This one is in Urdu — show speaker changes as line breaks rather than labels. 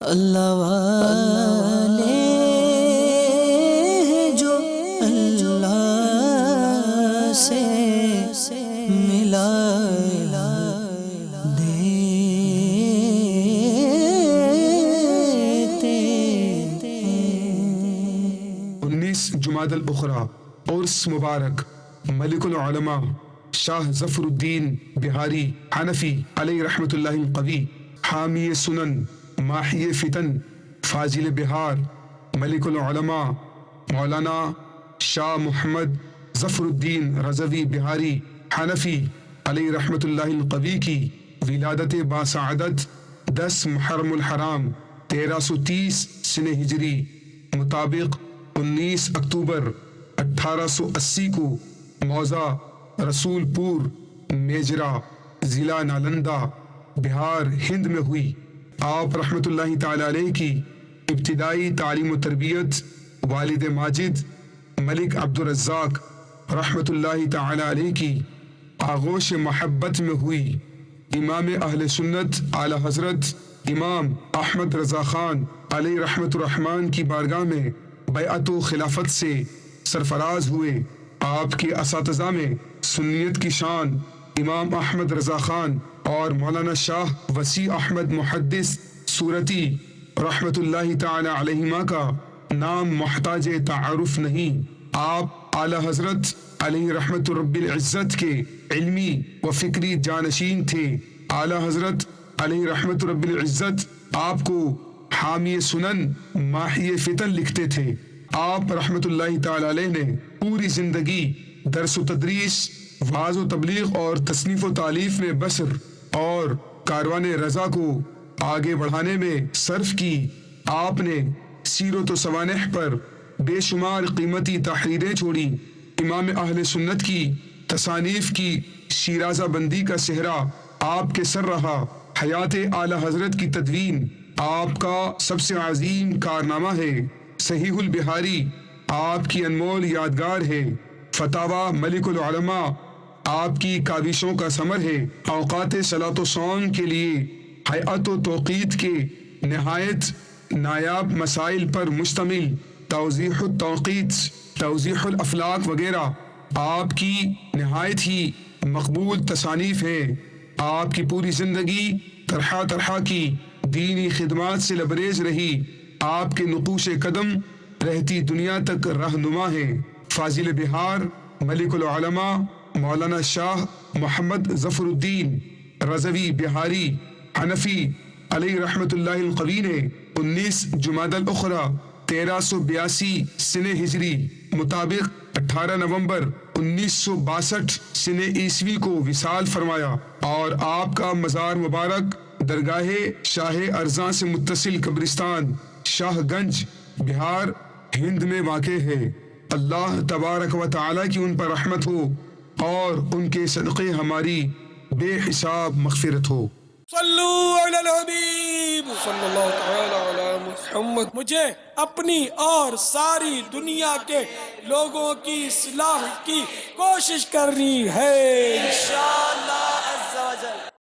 اللہ والے جو اللہ سے ملا دیتے ہیں۔
19 جمادی الاخری عرس مبارک ملک العلماء شاہ ظفر الدین بہاری حنفی علیہ رحمۃ اللہ القوی حامی سنن ماحی فتن فاضل بہار ملک العلماء مولانا شاہ محمد ظفر الدین رضوی بہاری حنفی علیہ رحمۃ اللہ القوی کی ولادت باسعادت 10 محرم الحرام 1330 سن ہجری مطابق 19 اکتوبر 1880 کو موضع رسول پور میجرا ضلع نالندہ بہار ہند میں ہوئی۔ آپ رحمۃ اللہ تعالی علیہ کی ابتدائی تعلیم و تربیت والد ماجد ملک عبد الرزاق رحمۃ اللہ تعالی علیہ کی آغوش محبت میں ہوئی۔ امام اہل سنت اعلی حضرت امام احمد رضا خان علیہ رحمۃ الرحمن کی بارگاہ میں بیعت و خلافت سے سرفراز ہوئے۔ آپ کے اساتذہ میں سنیت کی شان امام احمد رضا خان اور مولانا شاہ وسیع احمد محدث صورتی رحمۃ اللہ تعالی علیہما کا نام محتاج تعارف نہیں۔ آپ اعلی حضرت علیہ رحمت رب العزت کے علمی و فکری جانشین تھے۔ اعلی حضرت علیہ رحمت رب العزت آپ کو حامی سنن ماحی فتن لکھتے تھے۔ آپ رحمت اللہ تعالی علیہ نے پوری زندگی درس و تدریس، وعظ و تبلیغ اور تصنیف و تالیف میں بسر اور کاروان رضا کو آگے بڑھانے میں صرف کی۔ آپ نے سیرت و سوانح پر بے شمار قیمتی تحریریں چھوڑی۔ امام اہل سنت کی تصانیف کی شیرازہ بندی کا صحرا آپ کے سر رہا۔ حیات اعلی حضرت کی تدوین آپ کا سب سے عظیم کارنامہ ہے۔ صحیح البہاری آپ کی انمول یادگار ہے۔ فتاوی ملک العلماء آپ کی کاوشوں کا ثمر ہے۔ اوقات صلاۃ و صوم کے لیے ہیئت و توقیت کے نہایت نایاب مسائل پر مشتمل توضیح التوقیت، توضیح الافلاک وغیرہ آپ کی نہایت ہی مقبول تصانیف ہیں۔ آپ کی پوری زندگی طرح طرح کی دینی خدمات سے لبریز رہی۔ آپ کے نقوش قدم رہتی دنیا تک رہنما ہیں۔ فاضل بہار ملک العلماء مولانا شاہ محمد ظفر الدین رضوی بہاری حنفی علیہ رحمۃ اللہ القوی نے 19 جمادی الاخری 1382 سن ہجری مطابق 18 نومبر 1962 سن عیسوی کو وصال فرمایا، اور آپ کا مزار مبارک درگاہ شاہ ارزاں سے متصل قبرستان شاہ گنج بہار ہند میں واقع ہے۔ اللہ تبارک و تعالی کی ان پر رحمت ہو اور ان کے صدقے ہماری بے حساب مغفرت ہو۔
صلو علی الحبیب صلی اللہ تعالی علی محمد۔ مجھے اپنی اور ساری دنیا کے لوگوں کی اصلاح کی کوشش کرنی ہے انشاءاللہ۔